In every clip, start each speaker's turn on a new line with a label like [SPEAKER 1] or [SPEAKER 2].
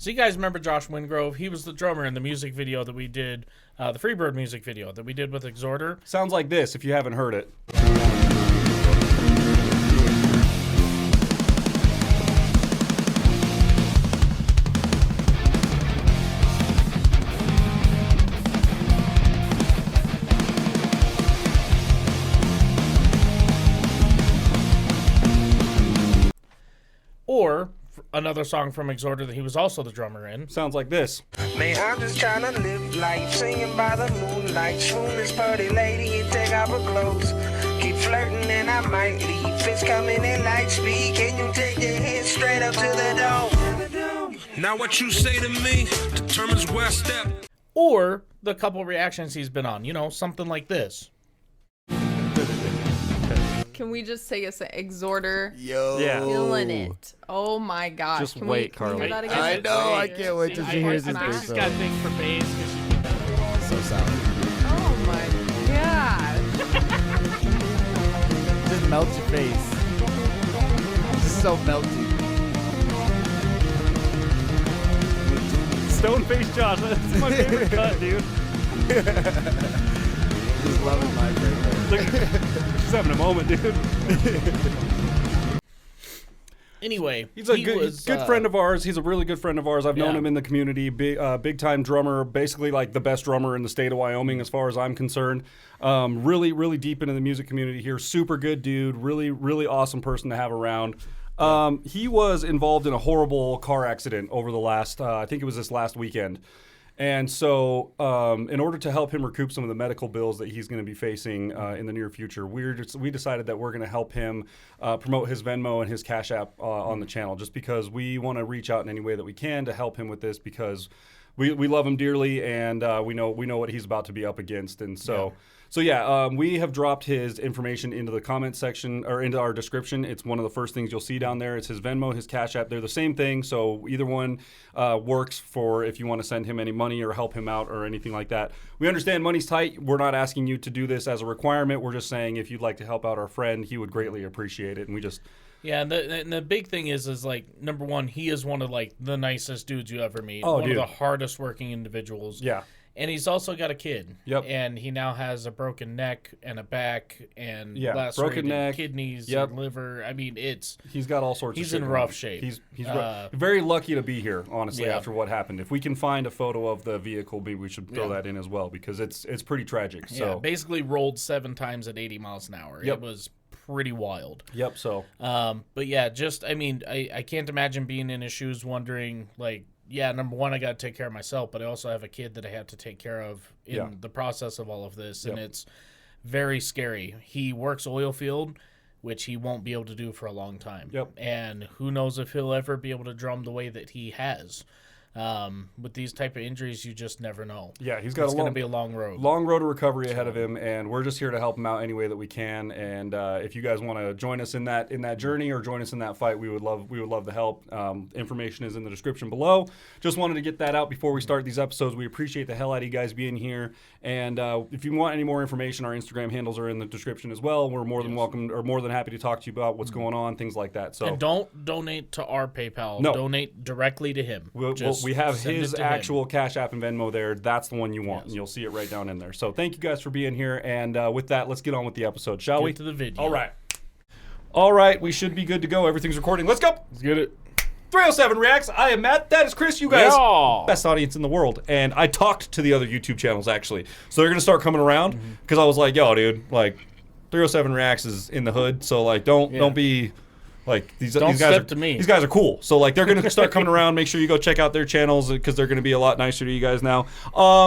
[SPEAKER 1] So you guys remember Josh Wingrove? He was the drummer in the music video that we did, the Freebird music video that we did with Exhorter.
[SPEAKER 2] Sounds like this if you haven't heard it.
[SPEAKER 1] Or another song from Exhorter that he was also the drummer in.
[SPEAKER 2] Sounds like this.
[SPEAKER 3] Man, I'm just trying to live life, singing by the moonlight. Swoon this pretty lady and take off her clothes. Keep flirting and I might leave. Fish coming in light speed. Can you take your head straight up to the dome?
[SPEAKER 4] Now what you say to me determines where I step.
[SPEAKER 1] Or the couple reactions he's been on. You know, something like this.
[SPEAKER 5] Can we just say it's an Exhorter?
[SPEAKER 6] Yo.
[SPEAKER 2] Yeah.
[SPEAKER 5] Feeling it. Oh my gosh.
[SPEAKER 6] Just
[SPEAKER 5] can
[SPEAKER 6] wait,
[SPEAKER 5] can we hear
[SPEAKER 6] Carly.
[SPEAKER 5] that again?
[SPEAKER 6] I know. I can't wait till she hears this
[SPEAKER 1] I think
[SPEAKER 6] bass
[SPEAKER 1] she's
[SPEAKER 6] solo.
[SPEAKER 1] got things for bass. 'Cause she-
[SPEAKER 6] So sour.
[SPEAKER 5] Oh my gosh.
[SPEAKER 6] Just melts your face. Just so melty.
[SPEAKER 2] Stone face Josh. That's my favorite cut, dude.
[SPEAKER 6] Just loving life right there.
[SPEAKER 2] Look, she's having a moment, dude.
[SPEAKER 1] Anyway,
[SPEAKER 2] He's a
[SPEAKER 1] he
[SPEAKER 2] good,
[SPEAKER 1] was,
[SPEAKER 2] good friend of ours. He's a really good friend of ours. I've known
[SPEAKER 1] Yeah.
[SPEAKER 2] him in the community. Big time drummer, basically like the best drummer in the state of Wyoming as far as I'm concerned. Really, really deep into the music community here. Super good dude. Really, really awesome person to have around. He was involved in a horrible car accident over the last, I think it was this last weekend. And so, in order to help him recoup some of the medical bills that he's going to be facing in the near future, we decided that we're going to help him promote his Venmo and his Cashapp on the channel, just because we want to reach out in any way that we can to help him with this, because we love him dearly, and we know what he's about to be up against. And so. We have dropped his information into the comment section, or into our description. It's one of the first things you'll see down there. It's his Venmo, his Cash App. They're the same thing, so either one works for if you want to send him any money or help him out or anything like that. We understand money's tight. We're not asking you to do this as a requirement. We're just saying if you'd like to help out our friend, he would greatly appreciate it. And we just...
[SPEAKER 1] Yeah, and the big thing is like, number one, he is one of like the nicest dudes you ever meet.
[SPEAKER 2] Oh,
[SPEAKER 1] one
[SPEAKER 2] dude.
[SPEAKER 1] of the hardest working individuals.
[SPEAKER 2] Yeah.
[SPEAKER 1] And he's also got a kid.
[SPEAKER 2] Yep.
[SPEAKER 1] And he now has a broken neck and a back and lacerated
[SPEAKER 2] broken neck,
[SPEAKER 1] kidneys
[SPEAKER 2] yep.
[SPEAKER 1] and liver. I mean,
[SPEAKER 2] He's got all sorts of
[SPEAKER 1] he's
[SPEAKER 2] shit
[SPEAKER 1] in
[SPEAKER 2] going
[SPEAKER 1] rough
[SPEAKER 2] on.
[SPEAKER 1] shape.
[SPEAKER 2] He's very lucky to be here, honestly,
[SPEAKER 1] Yeah.
[SPEAKER 2] after what happened. If we can find a photo of the vehicle, maybe we should throw
[SPEAKER 1] Yeah.
[SPEAKER 2] that in as well, because it's pretty tragic.
[SPEAKER 1] Yeah,
[SPEAKER 2] So
[SPEAKER 1] basically rolled 7 times at 80 miles an hour.
[SPEAKER 2] Yep.
[SPEAKER 1] It was pretty wild.
[SPEAKER 2] Yep, so...
[SPEAKER 1] But yeah, just, I mean, I can't imagine being in his shoes wondering, like, yeah, number one, I got to take care of myself, but I also have a kid that I have to take care of in the process of all of this, and it's very scary. He works oil field, which he won't be able to do for a long time.
[SPEAKER 2] Yep.
[SPEAKER 1] And who knows if he'll ever be able to drum the way that he has. With these type of injuries, you just never know.
[SPEAKER 2] Yeah, he's got
[SPEAKER 1] it's
[SPEAKER 2] a
[SPEAKER 1] going
[SPEAKER 2] long,
[SPEAKER 1] to be a long road.
[SPEAKER 2] long road to recovery ahead of him, and we're just here to help him out any way that we can. And if you guys want to join us in that journey or join us in that fight, we would love the help. Information is in the description below. Just wanted to get that out before we start these episodes. We appreciate the hell out of you guys being here. And if you want any more information, our Instagram handles are in the description as well. We're more than welcome, or more than happy to talk to you about what's going on, things like that. So
[SPEAKER 1] And don't donate to our PayPal.
[SPEAKER 2] No.
[SPEAKER 1] Donate directly to him.
[SPEAKER 2] We have
[SPEAKER 1] send
[SPEAKER 2] his
[SPEAKER 1] it to
[SPEAKER 2] actual
[SPEAKER 1] him.
[SPEAKER 2] Cash App and Venmo there. That's the one you want,
[SPEAKER 1] Yes.
[SPEAKER 2] and you'll see it right down in there. So thank you guys for being here, and with that, let's get on with the episode, shall we?
[SPEAKER 1] Get to the video.
[SPEAKER 2] All right, we should be good to go. Everything's recording. Let's go.
[SPEAKER 1] Let's get it.
[SPEAKER 2] 307 Reacts. I am Matt. That is Chris. You guys,
[SPEAKER 1] Yeah.
[SPEAKER 2] best audience in the world. And I talked to the other YouTube channels, actually. So they're going to start coming around, because I was like, yo, dude, like, 307 Reacts is in the hood, so, like, don't be... Like these
[SPEAKER 1] Don't
[SPEAKER 2] guys
[SPEAKER 1] step
[SPEAKER 2] are
[SPEAKER 1] to me.
[SPEAKER 2] These guys are cool. So like they're gonna start coming around. Make sure you go check out their channels, because they're gonna be a lot nicer to you guys now.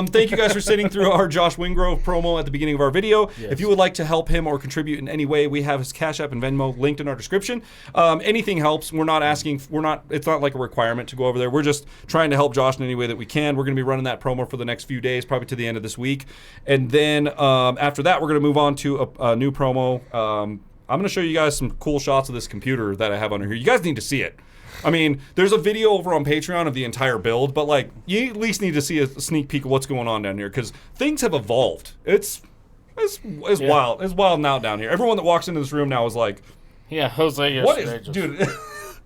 [SPEAKER 2] Thank you guys for sitting through our Josh Wingrove promo at the beginning of our video.
[SPEAKER 1] Yes.
[SPEAKER 2] If you would like to help him or contribute in any way, we have his Cash App and Venmo linked in our description. Anything helps. We're not asking. It's not like a requirement to go over there. We're just trying to help Josh in any way that we can. We're gonna be running that promo for the next few days, probably to the end of this week, and then after that, we're gonna move on to a new promo. I'm going to show you guys some cool shots of this computer that I have under here. You guys need to see it. I mean, there's a video over on Patreon of the entire build, but like, you at least need to see a sneak peek of what's going on down here, because things have evolved. It's wild. It's wild now down here. Everyone that walks into this room now is like,
[SPEAKER 1] Yeah, Jose
[SPEAKER 2] what
[SPEAKER 1] yesterday
[SPEAKER 2] is, dude?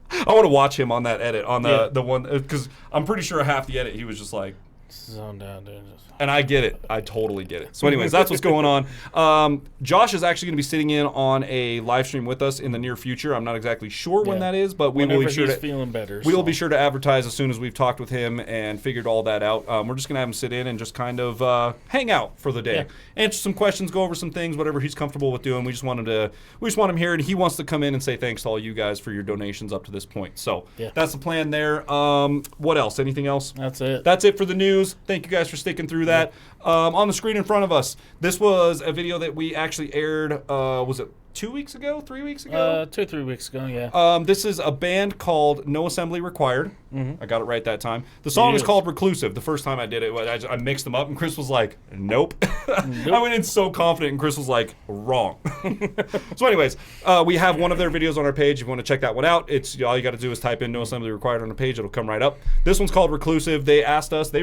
[SPEAKER 2] I want to watch him on that edit on the one because I'm pretty sure half the edit he was just like
[SPEAKER 1] zone down, dude.
[SPEAKER 2] And I get it. I totally get it. So anyways, that's what's going on. Josh is actually going to be sitting in on a live stream with us in the near future. I'm not exactly sure when that is, but we will be sure to
[SPEAKER 1] feeling better.
[SPEAKER 2] We will be sure to advertise as soon as we've talked with him and figured all that out. We're just going to have him sit in and just kind of hang out for the day. Answer some questions, go over some things, whatever he's comfortable with doing. We just want him here, and he wants to come in and say thanks to all you guys for your donations up to this point. So that's the plan there. What else? Anything else?
[SPEAKER 1] That's it.
[SPEAKER 2] That's it for the news. Thank you guys for sticking through that. On the screen in front of us, this was a video that we actually aired, was it 2 weeks ago, 3 weeks ago?
[SPEAKER 1] 2 or 3 weeks ago, yeah.
[SPEAKER 2] This is a band called No Assembly Required. I got it right that time. The song is called Reclusive. The first time I did it, I mixed them up, and Chris was like, nope. I went in so confident, and Chris was like, wrong. So anyways, we have one of their videos on our page. If you want to check that one out, it's all you got to do is type in No Assembly Required on the page. It'll come right up. This one's called Reclusive. They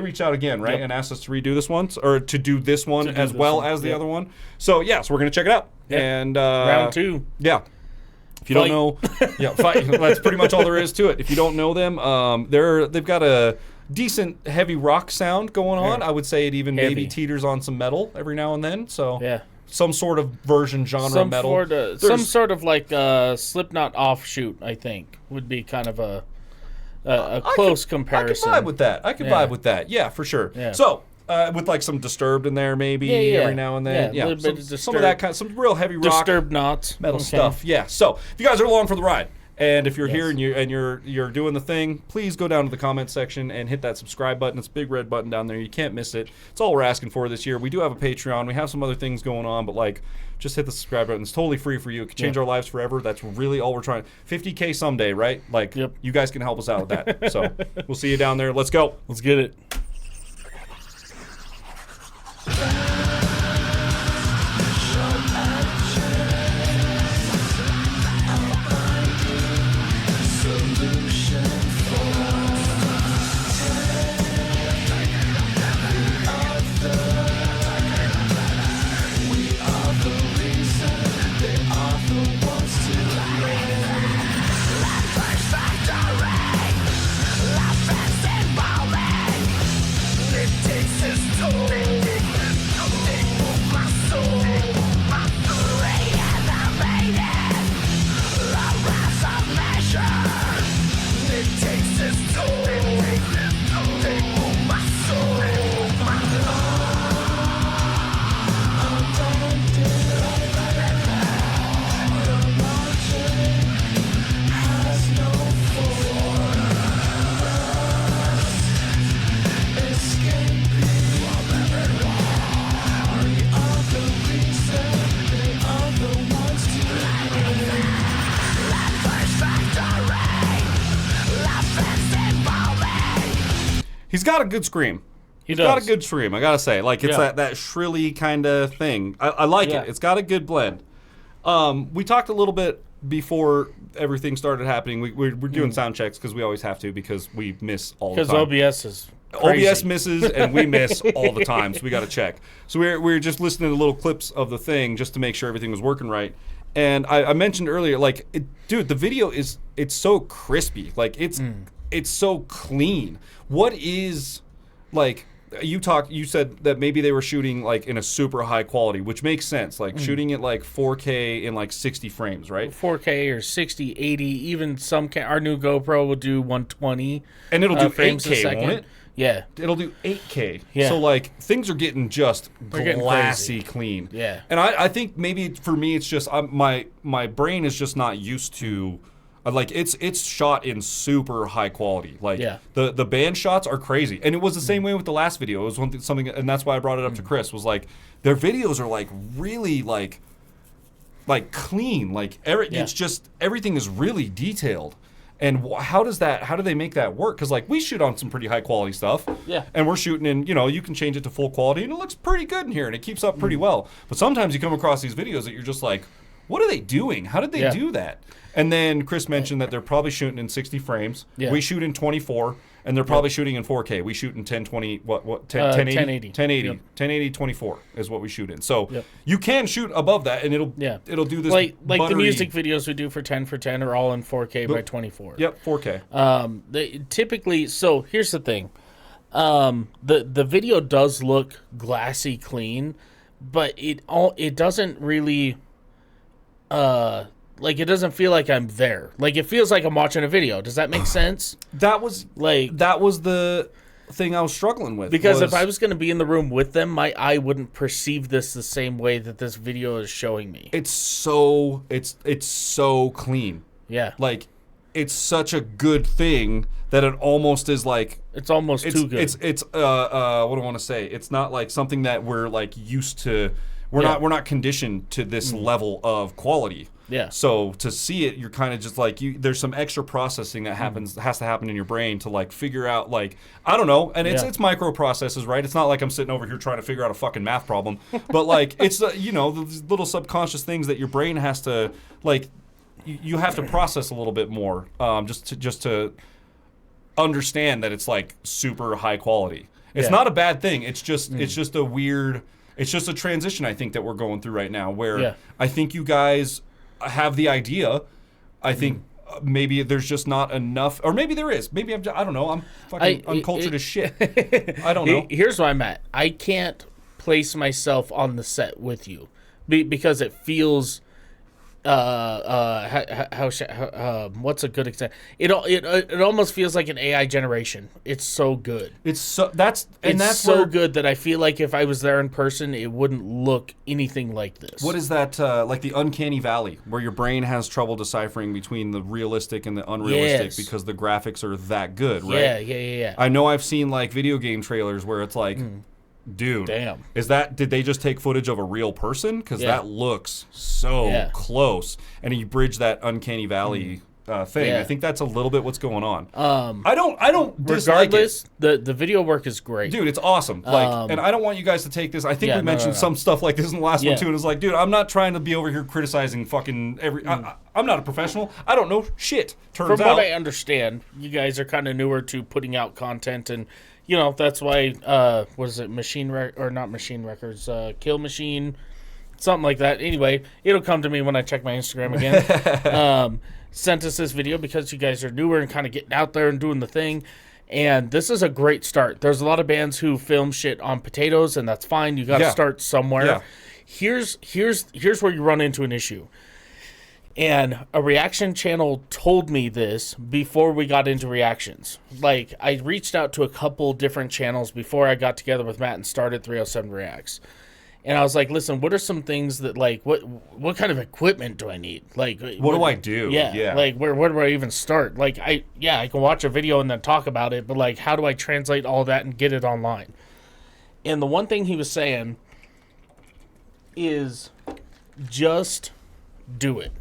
[SPEAKER 2] reached out again, right? And asked us to redo this one, or to do this one as well as the other one. So yeah, so we're going to check it out. And
[SPEAKER 1] round 2.
[SPEAKER 2] Yeah. If you don't know, fight. That's pretty much all there is to it. If you don't know them, they've got a decent heavy rock sound going on. I would say it even maybe teeters on some metal every now and then. So some sort of version genre metal.
[SPEAKER 1] Some sort of like Slipknot offshoot, I think, would be kind of a close comparison.
[SPEAKER 2] I could vibe with that. Vibe with that. Yeah, for sure. Yeah. So. With like some Disturbed in there, maybe every now and then.
[SPEAKER 1] Yeah, a little bit of
[SPEAKER 2] some of that kind, some real heavy rock,
[SPEAKER 1] Disturbed knots,
[SPEAKER 2] metal stuff. Yeah. So if you guys are along for the ride, and if you're here and you're doing the thing, please go down to the comment section and hit that subscribe button. It's a big red button down there. You can't miss it. It's all we're asking for this year. We do have a Patreon. We have some other things going on, but like, just hit the subscribe button. It's totally free for you. It can change our lives forever. That's really all we're trying. 50K someday, right? Like, you guys can help us out with that. So we'll see you down there. Let's go.
[SPEAKER 1] Let's get it.
[SPEAKER 2] He's got a good scream. He's got a good scream, I gotta say. Like, it's that shrilly kind of thing. I like it. It's got a good blend. We talked a little bit before everything started happening. We're doing sound checks because we always have to because we miss all the time.
[SPEAKER 1] Because OBS is crazy.
[SPEAKER 2] OBS misses and we miss all the time, so we got to check. So we're just listening to little clips of the thing just to make sure everything was working right. And I mentioned earlier, like, dude, the video it's so crispy. Like, it's so clean. What is, like, you said that maybe they were shooting like in a super high quality, which makes sense. Like shooting at like 4K in like 60 frames, right?
[SPEAKER 1] 4K or 60, 80, even our new GoPro will do 120.
[SPEAKER 2] And it'll do
[SPEAKER 1] frames
[SPEAKER 2] 8K,
[SPEAKER 1] a second.
[SPEAKER 2] won't it?
[SPEAKER 1] Yeah.
[SPEAKER 2] It'll do 8K.
[SPEAKER 1] Yeah.
[SPEAKER 2] So like things are getting just glassy
[SPEAKER 1] crazy.
[SPEAKER 2] Clean.
[SPEAKER 1] Yeah.
[SPEAKER 2] And I think maybe for me it's just my brain is just not used to. Like it's shot in super high quality. Like the band shots are crazy, and it was the same way with the last video. It was something, and that's why I brought it up to Chris. Was like their videos are like really like clean. Like it's just everything is really detailed. And how do they make that work? Because like we shoot on some pretty high quality stuff, and we're shooting in, you can change it to full quality, and it looks pretty good in here, and it keeps up pretty well. But sometimes you come across these videos that you're just like, what are they doing? How did they do that? And then Chris mentioned that they're probably shooting in 60 frames. Yeah. We shoot in 24, and they're probably shooting in 4K. We shoot in 1020, 1080? 1080. Yep. 1080 24 is what we shoot in. So you can shoot above that, and it'll do this
[SPEAKER 1] like the music videos we do for 10 for 10 are all in 4K by 24.
[SPEAKER 2] Yep, 4K.
[SPEAKER 1] They typically, so here's the thing. The video does look glassy clean, but it doesn't really like, it doesn't feel like I'm there. Like, it feels like I'm watching a video. Does that make sense?
[SPEAKER 2] That was the thing I was struggling with.
[SPEAKER 1] Because if I was going to be in the room with them, my eye wouldn't perceive this the same way that this video is showing me.
[SPEAKER 2] It's so clean.
[SPEAKER 1] Yeah.
[SPEAKER 2] Like, it's such a good thing that it almost is like...
[SPEAKER 1] It's almost too good.
[SPEAKER 2] It's what do I want to say? It's not like something that we're like used to... We're not conditioned to this level of quality.
[SPEAKER 1] Yeah.
[SPEAKER 2] So to see it, you're kind of just like there's some extra processing that has to happen in your brain to like figure out, like, I don't know, and it's micro processes, right? It's not like I'm sitting over here trying to figure out a fucking math problem, but like it's those little subconscious things that your brain has to like you have to process a little bit more just to understand that it's like super high quality. It's not a bad thing. It's just a weird. It's just a transition, I think, that we're going through right now, where I think you guys have the idea. I think maybe there's just not enough, or maybe there is. Maybe I don't know. I'm fucking uncultured as shit. I don't know.
[SPEAKER 1] Here's where I'm at. I can't place myself on the set with you because it feels. What's a good example? It almost feels like an AI generation. It's so good.
[SPEAKER 2] It's so that's
[SPEAKER 1] so good that I feel like if I was there in person, it wouldn't look anything like this.
[SPEAKER 2] What is that? Like the uncanny valley, where your brain has trouble deciphering between the realistic and the unrealistic because the graphics are that good, right?
[SPEAKER 1] Yeah.
[SPEAKER 2] I know I've seen like video game trailers where it's like. Dude,
[SPEAKER 1] damn!
[SPEAKER 2] Did they just take footage of a real person? Because that looks so close, and you bridge that uncanny valley thing. I think that's a little bit what's going on. I don't dislike it.
[SPEAKER 1] The video work is great,
[SPEAKER 2] dude. It's awesome. Like, and I don't want you guys to take this. I think we mentioned some stuff like this in the last one too, and it's like, dude, I'm not trying to be over here criticizing fucking every. I'm not a professional. I don't know shit.
[SPEAKER 1] From what I understand, you guys are kind of newer to putting out content and. That's why, what is it, not Machine Records, Kill Machine, something like that. Anyway, it'll come to me when I check my Instagram again. Sent us this video because you guys are newer and kind of getting out there and doing the thing. And this is a great start. There's a lot of bands who film shit on potatoes, and that's fine. You got to start somewhere. Yeah. Here's where you run into an issue. And a reaction channel told me this before we got into reactions. Like, I reached out to a couple different channels before I got together with Matt and started 307 Reacts. And I was like, listen, what are some things that, like, what kind of equipment do I need? Like,
[SPEAKER 2] what do I do?
[SPEAKER 1] Yeah. Like, where do I even start? Like, I can watch a video and then talk about it, but, like, how do I translate all that and get it online? And the one thing he was saying is just do it.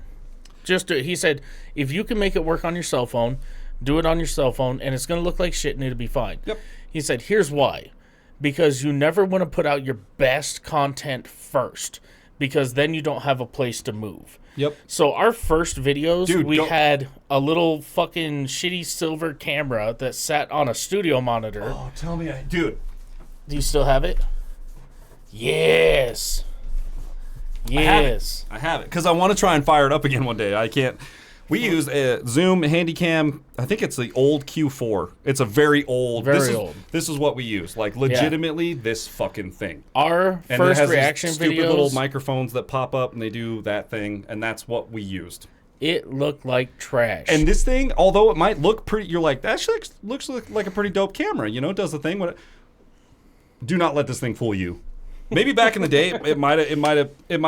[SPEAKER 1] Just do it. He said, if you can make it work on your cell phone, do it on your cell phone, and it's going to look like shit and it'll be fine.
[SPEAKER 2] Yep.
[SPEAKER 1] He said, here's why. Because you never want to put out your best content first, because then you don't have a place to move.
[SPEAKER 2] Yep.
[SPEAKER 1] So our first videos, we had a little fucking shitty silver camera that sat on a studio monitor.
[SPEAKER 2] Oh, tell me. Dude.
[SPEAKER 1] Do you still have it? Yes. Yes.
[SPEAKER 2] I have it. Because I want to try and fire it up again one day. I can't. We use a Zoom Handycam. I think it's the old Q4. It's a very old. This is what we use. Like, legitimately, this fucking thing.
[SPEAKER 1] Our first reaction videos.
[SPEAKER 2] Stupid little microphones that pop up and they do that thing, and that's what we used.
[SPEAKER 1] It looked like trash.
[SPEAKER 2] And this thing, although it might look pretty, you're like, that actually looks like a pretty dope camera. It does the thing. Do not let this thing fool you. Maybe back in the day, it might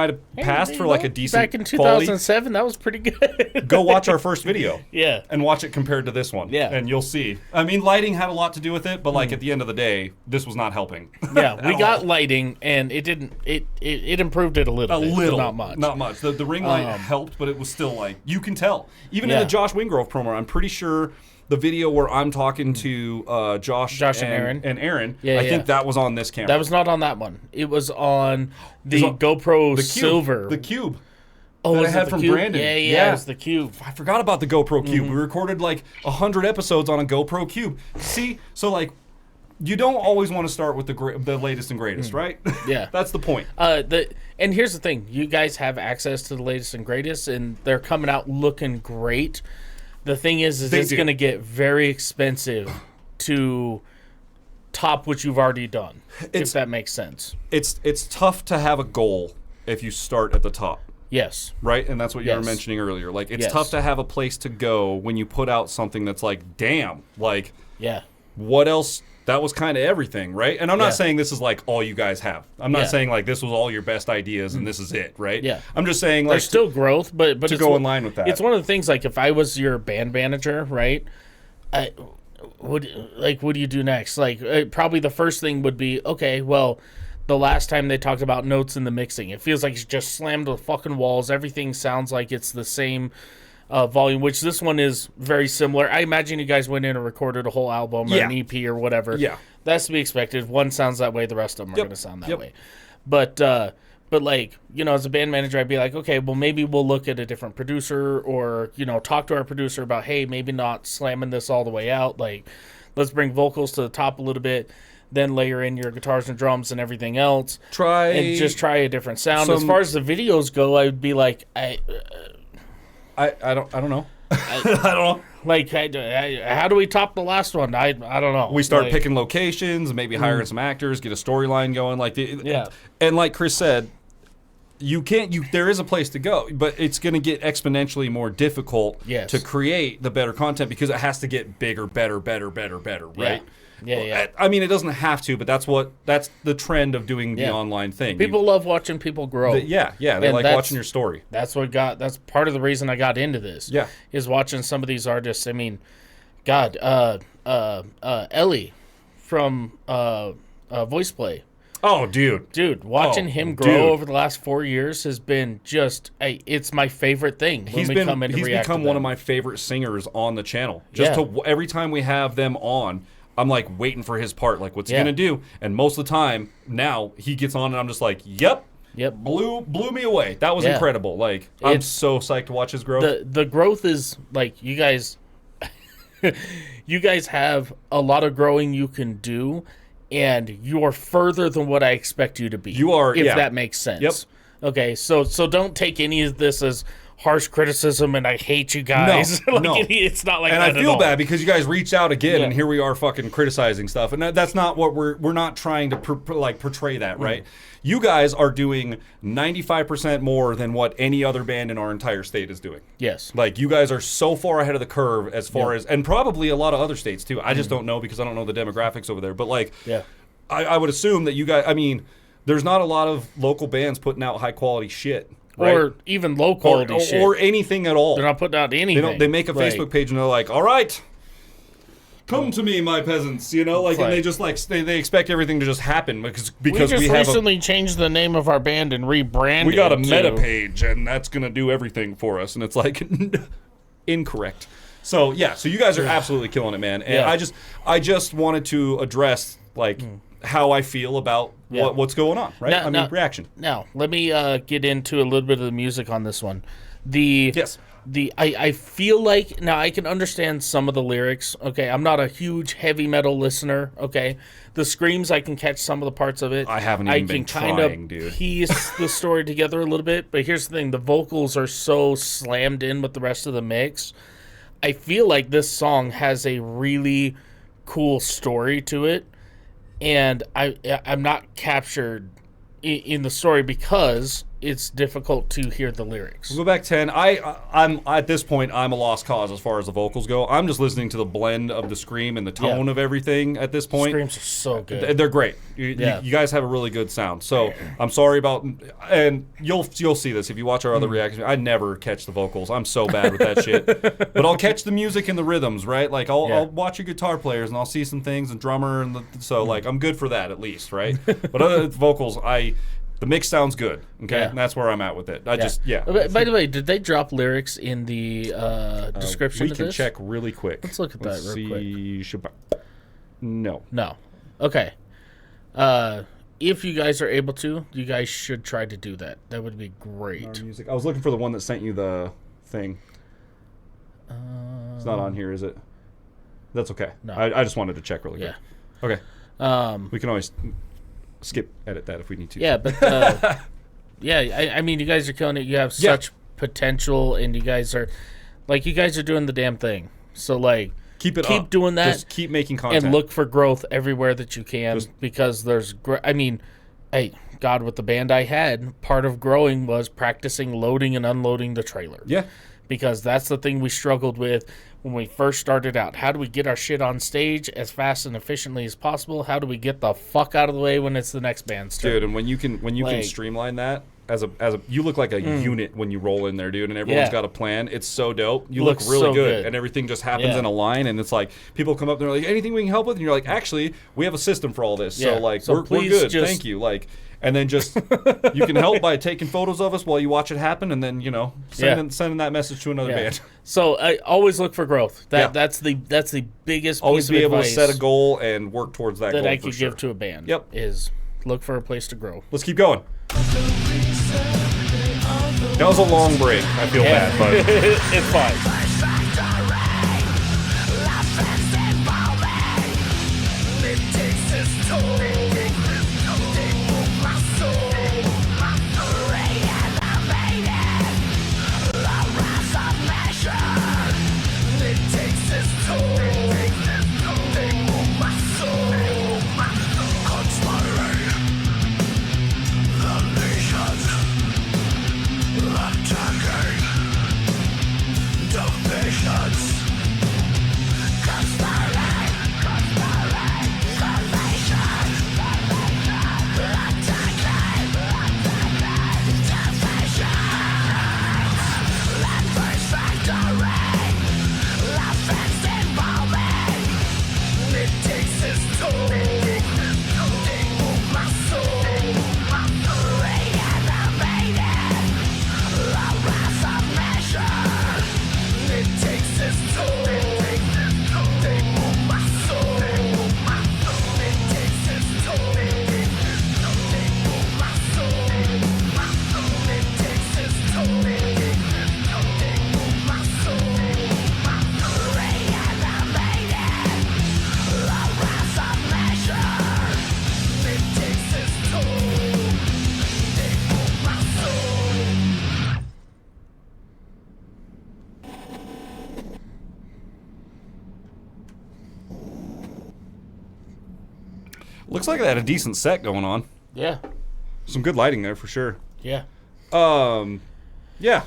[SPEAKER 2] have passed for like a decent
[SPEAKER 1] back in 2007. That was pretty good.
[SPEAKER 2] Go watch our first video,
[SPEAKER 1] and
[SPEAKER 2] watch it compared to this one, and you'll see. I mean, lighting had a lot to do with it, but like at the end of the day, this was not helping.
[SPEAKER 1] Yeah, we got lighting, and it didn't. It improved it a little, but not much.
[SPEAKER 2] Not much. The ring light helped, but it was still like you can tell. Even in the Josh Wingrove promo, I'm pretty sure. The video where I'm talking to Josh and Aaron, I think that was on this camera.
[SPEAKER 1] That was not on that one. It was on the GoPro Silver.
[SPEAKER 2] The Cube. that I
[SPEAKER 1] was it
[SPEAKER 2] had
[SPEAKER 1] the
[SPEAKER 2] from
[SPEAKER 1] Cube?
[SPEAKER 2] Brandon.
[SPEAKER 1] Yeah, it was the Cube.
[SPEAKER 2] I forgot about the GoPro Cube. We recorded like 100 episodes on a GoPro Cube. See, so like, you don't always want to start with the latest and greatest, right?
[SPEAKER 1] Yeah.
[SPEAKER 2] That's the point.
[SPEAKER 1] And here's the thing. You guys have access to the latest and greatest, and they're coming out looking great. The thing is it's going to get very expensive to top what you've already done, if that makes sense.
[SPEAKER 2] It's tough to have a goal if you start at the top.
[SPEAKER 1] Yes.
[SPEAKER 2] Right? And that's what you were mentioning earlier. Like, it's tough to have a place to go when you put out something that's like, damn, like, what else? That was kind of everything, right? And I'm not saying this is like all you guys have. I'm not saying like this was all your best ideas and this is it, right?
[SPEAKER 1] Yeah.
[SPEAKER 2] I'm just saying like
[SPEAKER 1] there's still growth, but
[SPEAKER 2] to go in line with that.
[SPEAKER 1] It's one of the things, like, if I was your band manager, right? What do you do next? Like, probably the first thing would be, okay, well, the last time they talked about notes in the mixing, it feels like it's just slammed to the fucking walls. Everything sounds like it's the same volume, which this one is very similar. I imagine you guys went in and recorded a whole album or an EP or whatever.
[SPEAKER 2] Yeah.
[SPEAKER 1] That's to be expected. One sounds that way, the rest of them are going to sound that way. But like, you know, as a band manager, I'd be like, okay, well, maybe we'll look at a different producer, or, you know, talk to our producer about, hey, maybe not slamming this all the way out. Like, let's bring vocals to the top a little bit, then layer in your guitars and drums and everything else.
[SPEAKER 2] Try
[SPEAKER 1] a different sound. As far as the videos go, I would be like,
[SPEAKER 2] I don't know. I don't know.
[SPEAKER 1] Like, how do we top the last one? I don't know.
[SPEAKER 2] We start picking locations, maybe hiring some actors, get a storyline going. Like, and like Chris said, there is a place to go, but it's going to get exponentially more difficult to create the better content because it has to get bigger, better, right?
[SPEAKER 1] Yeah.
[SPEAKER 2] I mean, it doesn't have to, but that's the trend of doing the online thing.
[SPEAKER 1] People love watching people grow.
[SPEAKER 2] They like watching your story.
[SPEAKER 1] That's part of the reason I got into this.
[SPEAKER 2] Yeah.
[SPEAKER 1] Is watching some of these artists. I mean, God, Ellie from Voice Play.
[SPEAKER 2] Oh, dude.
[SPEAKER 1] Watching him grow over the last 4 years has been just, it's my favorite thing. He's
[SPEAKER 2] become one of my favorite singers on the channel. Every time we have them on, I'm like waiting for his part, like what's he gonna do? And most of the time now he gets on and I'm just like, yep, blew me away. That was incredible. Like, I'm so psyched to watch his growth.
[SPEAKER 1] The growth is like, you guys have a lot of growing you can do, and you're further than what I expect you to be.
[SPEAKER 2] You are,
[SPEAKER 1] if that makes sense.
[SPEAKER 2] Yep.
[SPEAKER 1] Okay, so don't take any of this as harsh criticism and I hate you guys.
[SPEAKER 2] No.
[SPEAKER 1] It's not like
[SPEAKER 2] and
[SPEAKER 1] that.
[SPEAKER 2] And I feel bad because you guys reached out again, and here we are fucking criticizing stuff. And that's not what we're not trying to portray that, right? You guys are doing 95% more than what any other band in our entire state is doing.
[SPEAKER 1] Yes.
[SPEAKER 2] Like, you guys are so far ahead of the curve as far as, and probably a lot of other states too. I just don't know because I don't know the demographics over there. But like, I would assume that you guys, I mean, there's not a lot of local bands putting out high quality shit. Right?
[SPEAKER 1] Or even low quality shit.
[SPEAKER 2] Or anything at all.
[SPEAKER 1] They're not putting out anything.
[SPEAKER 2] They make a Facebook page and they're like, all right, come to me, my peasants. You know, like, and they just like, they expect everything to just happen because we
[SPEAKER 1] just recently changed the name of our band and rebranded.
[SPEAKER 2] We got a meta page and that's going to do everything for us. And it's like, incorrect. So, so you guys are absolutely killing it, man. And I just wanted to address, like, how I feel about what's going on, right? Reaction.
[SPEAKER 1] Now, let me get into a little bit of the music on this one. I feel like, now I can understand some of the lyrics, okay? I'm not a huge heavy metal listener, okay? The screams, I can catch some of the parts of it.
[SPEAKER 2] I haven't even been trying, dude.
[SPEAKER 1] Piece the story together a little bit, but here's the thing. The vocals are so slammed in with the rest of the mix. I feel like this song has a really cool story to it. And I'm not captured in the story because it's difficult to hear the lyrics.
[SPEAKER 2] We'll go back 10. I'm at this point, I'm a lost cause as far as the vocals go. I'm just listening to the blend of the scream and the tone of everything at this point.
[SPEAKER 1] Screams are so good.
[SPEAKER 2] They're great. You guys have a really good sound. So I'm sorry about, and you'll see this if you watch our other reactions. I never catch the vocals. I'm so bad with that shit. But I'll catch the music and the rhythms, right? Like, I'll watch your guitar players and I'll see some things and drummer and like, I'm good for that at least, right? But other vocals, the mix sounds good, okay? And that's where I'm at with it. By
[SPEAKER 1] the way, did they drop lyrics in the description of this?
[SPEAKER 2] We can check really quick.
[SPEAKER 1] Let's look at that real quick.
[SPEAKER 2] No.
[SPEAKER 1] Okay. if you guys are able to, you guys should try to do that. That would be great.
[SPEAKER 2] Music. I was looking for the one that sent you the thing. It's not on here, is it? That's okay.
[SPEAKER 1] No.
[SPEAKER 2] I just wanted to check really quick.
[SPEAKER 1] Yeah.
[SPEAKER 2] Okay. We can always edit that if we need to.
[SPEAKER 1] Yeah, but yeah, I mean, you guys are killing it. You have such potential, and you guys are doing the damn thing. So like, keep doing that.
[SPEAKER 2] Just keep making content
[SPEAKER 1] and look for growth everywhere that you can, because there's. I mean, hey, God, with the band I had, part of growing was practicing loading and unloading the trailer.
[SPEAKER 2] Yeah.
[SPEAKER 1] Because that's the thing we struggled with when we first started out. How do we get our shit on stage as fast and efficiently as possible? How do we get the fuck out of the way when it's the next band's turn?
[SPEAKER 2] Dude, and when you can streamline that as a you look like a unit when you roll in there, dude, and everyone's got a plan. It's so dope. You look really good, and everything just happens in a line, and it's like people come up and they're like, anything we can help with, and you're like, actually, we have a system for all this. So like we're good. Thank you. Like, and then just you can help by taking photos of us while you watch it happen, and then sending that message to another band.
[SPEAKER 1] So I always look for growth. That's the biggest
[SPEAKER 2] always
[SPEAKER 1] piece
[SPEAKER 2] be
[SPEAKER 1] of
[SPEAKER 2] able to
[SPEAKER 1] advice
[SPEAKER 2] set a goal and work towards that goal
[SPEAKER 1] that I could give to a band.
[SPEAKER 2] Yep,
[SPEAKER 1] is look for a place to grow.
[SPEAKER 2] Let's keep going. That was a long break. I feel bad, but
[SPEAKER 1] it's fine.
[SPEAKER 2] looks like they had a decent set going on.
[SPEAKER 1] Yeah.
[SPEAKER 2] Some good lighting there for sure.
[SPEAKER 1] Yeah.
[SPEAKER 2] Yeah.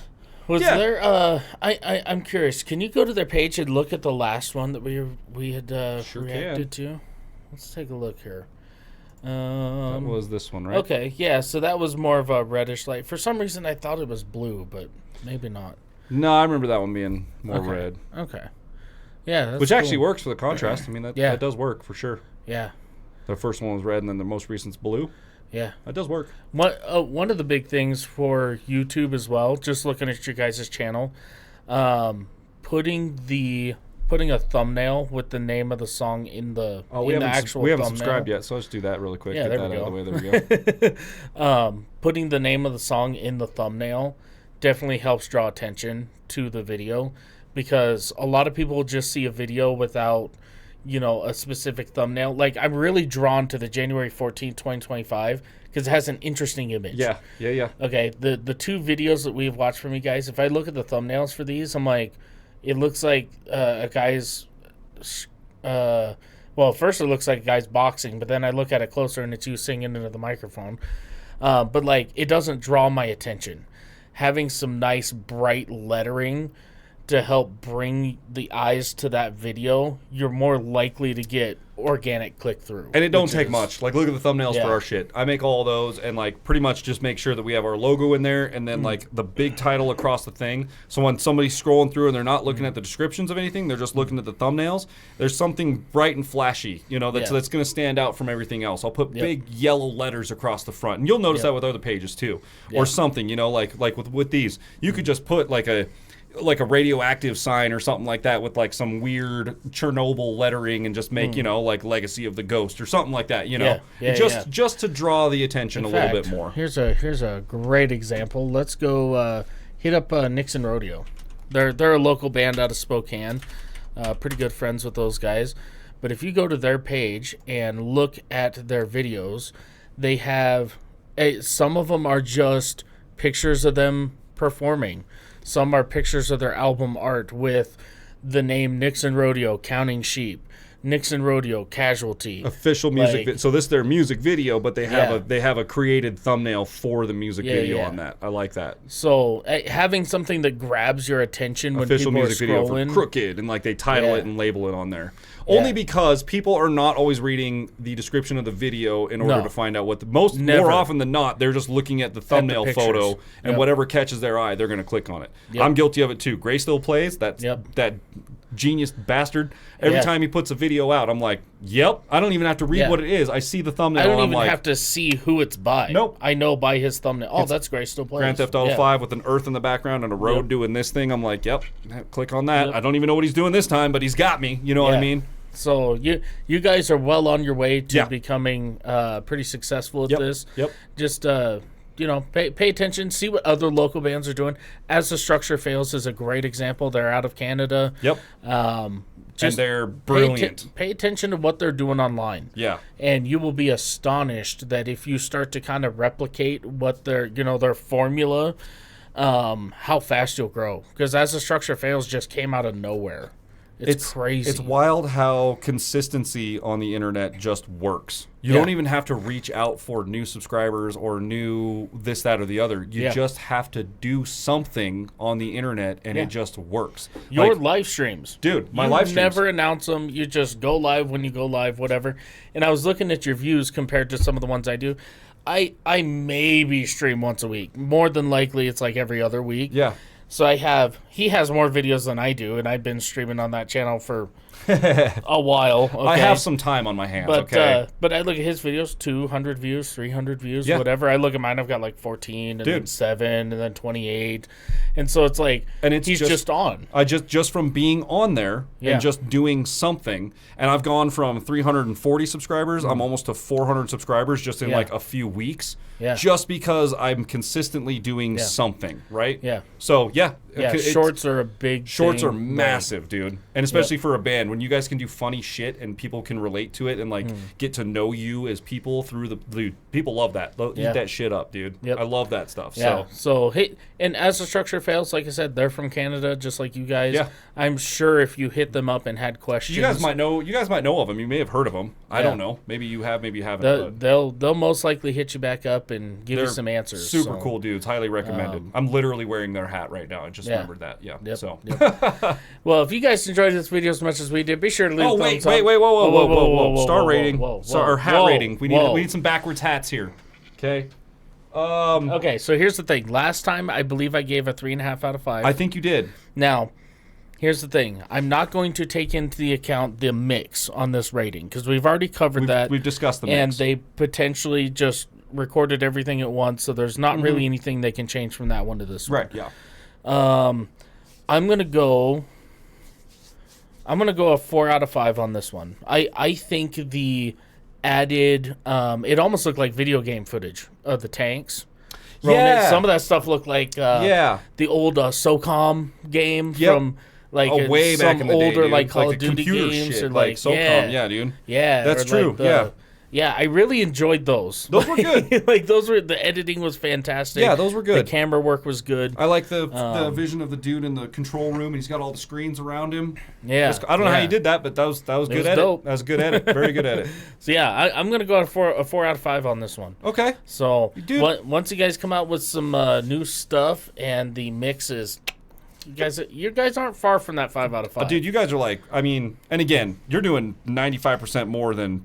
[SPEAKER 1] Was there? I'm curious. Can you go to their page and look at the last one that we had reacted to? Let's take a look here.
[SPEAKER 2] That was this one, right?
[SPEAKER 1] Okay, yeah. So that was more of a reddish light. For some reason, I thought it was blue, but maybe not.
[SPEAKER 2] No, I remember that one being more red.
[SPEAKER 1] Okay. Yeah, that's
[SPEAKER 2] which
[SPEAKER 1] cool.
[SPEAKER 2] actually works for the contrast. I mean, that does work for sure.
[SPEAKER 1] Yeah.
[SPEAKER 2] The first one was red, and then the most recent's blue.
[SPEAKER 1] Yeah.
[SPEAKER 2] That does work.
[SPEAKER 1] One of the big things for YouTube as well, just looking at your guys' channel, putting a thumbnail with the name of the song in the actual thumbnail.
[SPEAKER 2] We haven't subscribed yet, so let's do that really quick.
[SPEAKER 1] Yeah,
[SPEAKER 2] Get
[SPEAKER 1] there
[SPEAKER 2] that
[SPEAKER 1] we
[SPEAKER 2] out
[SPEAKER 1] go.
[SPEAKER 2] of the way. There we go.
[SPEAKER 1] Putting the name of the song in the thumbnail definitely helps draw attention to the video, because a lot of people will just see a video without, a specific thumbnail. Like, I'm really drawn to the January 14th, 2025, because it has an interesting image.
[SPEAKER 2] Yeah.
[SPEAKER 1] Okay, the two videos that we've watched from you guys, if I look at the thumbnails for these, I'm like, it looks like a guy's, first it looks like a guy's boxing, but then I look at it closer and it's you singing into the microphone. But, like, it doesn't draw my attention. Having some nice bright lettering to help bring the eyes to that video, you're more likely to get organic click-through.
[SPEAKER 2] And it don't take much. Like, look at the thumbnails for our shit. I make all those and, like, pretty much just make sure that we have our logo in there and then, like, the big title across the thing. So when somebody's scrolling through and they're not looking at the descriptions of anything, they're just looking at the thumbnails, there's something bright and flashy, that's going to stand out from everything else. I'll put big yellow letters across the front. And you'll notice that with other pages, too. Or something, like with these. You could just put, like like a radioactive sign or something like that with like some weird Chernobyl lettering and just make, like Legacy of the Ghost or something like that, just to draw the attention a little bit more.
[SPEAKER 1] Here's a great example. Let's go hit up Nixon Rodeo. They're a local band out of Spokane. Pretty good friends with those guys. But if you go to their page and look at their videos, they have some of them are just pictures of them performing. Some are pictures of their album art with the name Nixon Rodeo, Counting Sheep, Nixon Rodeo, Casualty.
[SPEAKER 2] Official music. So this is their music video, but they have a created thumbnail for the music video on that. I like that.
[SPEAKER 1] So having something that grabs your attention when
[SPEAKER 2] official
[SPEAKER 1] people
[SPEAKER 2] music
[SPEAKER 1] are scrolling.
[SPEAKER 2] Video for Crooked, and like they title it and label it on there. Only because people are not always reading the description of the video in order to find out what more often than not, they're just looking at the thumbnail photo and whatever catches their eye, they're going to click on it. I'm guilty of it too. Gray still plays. That genius bastard. Every time he puts a video out, I'm like, yep. I don't even have to read what it is. I see the thumbnail.
[SPEAKER 1] I don't even
[SPEAKER 2] like,
[SPEAKER 1] have to see who it's by.
[SPEAKER 2] Nope.
[SPEAKER 1] I know by his thumbnail. Oh, that's Gray still plays.
[SPEAKER 2] Grand Theft Auto 5 with an earth in the background and a road doing this thing. I'm like, yep. Click on that. I don't even know what he's doing this time, but he's got me. You know what I mean?
[SPEAKER 1] So you guys are well on your way to becoming pretty successful at this.
[SPEAKER 2] Yep.
[SPEAKER 1] Just pay attention, see what other local bands are doing. As the Structure Fails is a great example. They're out of Canada.
[SPEAKER 2] Yep. And they're brilliant.
[SPEAKER 1] Pay attention to what they're doing online.
[SPEAKER 2] Yeah.
[SPEAKER 1] And you will be astonished that if you start to kind of replicate what their formula, how fast you'll grow. Because As the Structure Fails just came out of nowhere. It's crazy.
[SPEAKER 2] It's wild how consistency on the internet just works. You don't even have to reach out for new subscribers or new this, that, or the other. You just have to do something on the internet, and it just works.
[SPEAKER 1] Your live streams.
[SPEAKER 2] Dude, my live streams.
[SPEAKER 1] You never announce them. You just go live when you go live, whatever. And I was looking at your views compared to some of the ones I do. I maybe stream once a week. More than likely, it's like every other week.
[SPEAKER 2] Yeah.
[SPEAKER 1] So he has more videos than I do, and I've been streaming on that channel for a while. Okay?
[SPEAKER 2] I have some time on my hands,
[SPEAKER 1] but I look at his videos, 200 views, 300 views, whatever. I look at mine, I've got like 14, and then 7, and then 28. And so it's like, and he's just on.
[SPEAKER 2] I just from being on there and just doing something, and I've gone from 340 subscribers, I'm almost to 400 subscribers just in like a few weeks. Yeah. Just because I'm consistently doing something, right?
[SPEAKER 1] Yeah.
[SPEAKER 2] So,
[SPEAKER 1] shorts are a big
[SPEAKER 2] Shorts are massive, dude. And especially for a band, when you guys can do funny shit and people can relate to it and like get to know you as people through the people love that. Eat that shit up, dude. Yep. I love that stuff.
[SPEAKER 1] Yeah. So hey, and As the Structure Fails, like I said, they're from Canada, just like you guys. Yeah. I'm sure if you hit them up and had questions,
[SPEAKER 2] you guys might know of them. You may have heard of them. I don't know. Maybe you have. Maybe you haven't.
[SPEAKER 1] They'll most likely hit you back up and give you some answers.
[SPEAKER 2] Super cool dudes. Highly recommended. I'm literally wearing their hat right now. I just remembered that. Yeah.
[SPEAKER 1] Yep.
[SPEAKER 2] So.
[SPEAKER 1] Yep. Well, if you guys enjoyed this video as much as we did, be sure to leave a thumbs up.
[SPEAKER 2] Whoa. Star rating. Or hat rating. We need some backwards hats here. Okay.
[SPEAKER 1] Okay, so here's the thing. Last time, I believe I gave a 3.5 out of 5.
[SPEAKER 2] I think you did.
[SPEAKER 1] Now, here's the thing. I'm not going to take into the account the mix on this rating because we've already covered that.
[SPEAKER 2] We've discussed the mix.
[SPEAKER 1] And they potentially just recorded everything at once, so there's not really anything they can change from that one to this one.
[SPEAKER 2] Right, yeah.
[SPEAKER 1] I'm going to go a 4 out of 5 on this one. I think the added it almost looked like video game footage of the tanks.
[SPEAKER 2] Yeah.
[SPEAKER 1] Some of that stuff looked like the old SOCOM game from like
[SPEAKER 2] way back in the
[SPEAKER 1] older
[SPEAKER 2] day,
[SPEAKER 1] like Call of
[SPEAKER 2] the
[SPEAKER 1] Duty games
[SPEAKER 2] shit,
[SPEAKER 1] or
[SPEAKER 2] like SOCOM, dude.
[SPEAKER 1] Yeah,
[SPEAKER 2] that's true.
[SPEAKER 1] Yeah, I really enjoyed those.
[SPEAKER 2] Those were good.
[SPEAKER 1] The editing was fantastic.
[SPEAKER 2] Yeah, those were good.
[SPEAKER 1] The camera work was good.
[SPEAKER 2] I like the vision of the dude in the control room, and he's got all the screens around him.
[SPEAKER 1] Yeah.
[SPEAKER 2] I don't know how you did that, but that was good edit.
[SPEAKER 1] Dope.
[SPEAKER 2] That was good edit. Very good edit.
[SPEAKER 1] So yeah, I'm gonna go a 4 out of 5 on this one.
[SPEAKER 2] Okay.
[SPEAKER 1] So once you guys come out with some new stuff and the mix is. You guys aren't far from that 5 out of 5.
[SPEAKER 2] Dude, you guys are like, I mean, and again, you're doing 95% more than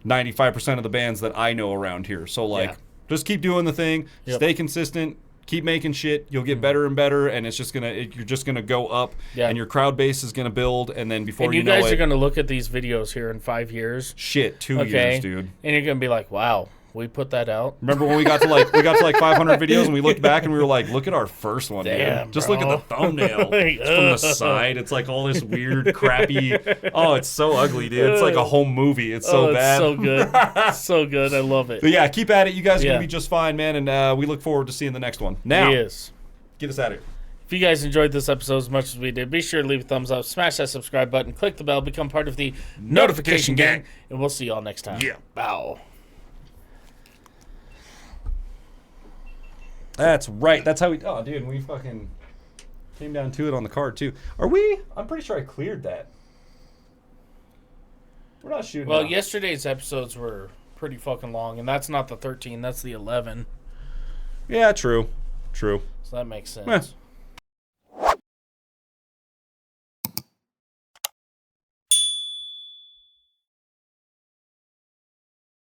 [SPEAKER 2] 95% of the bands that I know around here. So, like, just keep doing the thing, stay consistent, keep making shit. You'll get better and better, and it's just you're just gonna go up, and your crowd base is gonna build, and then before you
[SPEAKER 1] guys are gonna look at these videos here in 5 years.
[SPEAKER 2] 2 years, dude.
[SPEAKER 1] And you're gonna be like, wow. We put that out.
[SPEAKER 2] Remember when we got to like 500 videos and we looked back and we were like, look at our first one,
[SPEAKER 1] Damn,
[SPEAKER 2] dude. Just
[SPEAKER 1] bro.
[SPEAKER 2] look at the thumbnail. It's from the side. It's like all this weird, crappy. Oh, it's so ugly, dude. It's like a home movie. It's so bad.
[SPEAKER 1] So good. So good. I love it.
[SPEAKER 2] But yeah, keep at it. You guys are gonna be just fine, man. And we look forward to seeing the next one. Now,
[SPEAKER 1] Yes.
[SPEAKER 2] get us out of here.
[SPEAKER 1] If you guys enjoyed this episode as much as we did, be sure to leave a thumbs up, smash that subscribe button, click the bell, become part of the notification gang, and we'll see y'all next time.
[SPEAKER 2] Yeah.
[SPEAKER 1] Bow.
[SPEAKER 2] That's right. That's how we. Oh, dude, we fucking came down to it on the card too. Are we? I'm pretty sure I cleared that. We're not shooting.
[SPEAKER 1] Well,
[SPEAKER 2] now.
[SPEAKER 1] yesterday's episodes were pretty fucking long, and that's not the 13. That's the 11.
[SPEAKER 2] Yeah, true. True.
[SPEAKER 1] So that makes sense.
[SPEAKER 2] Eh.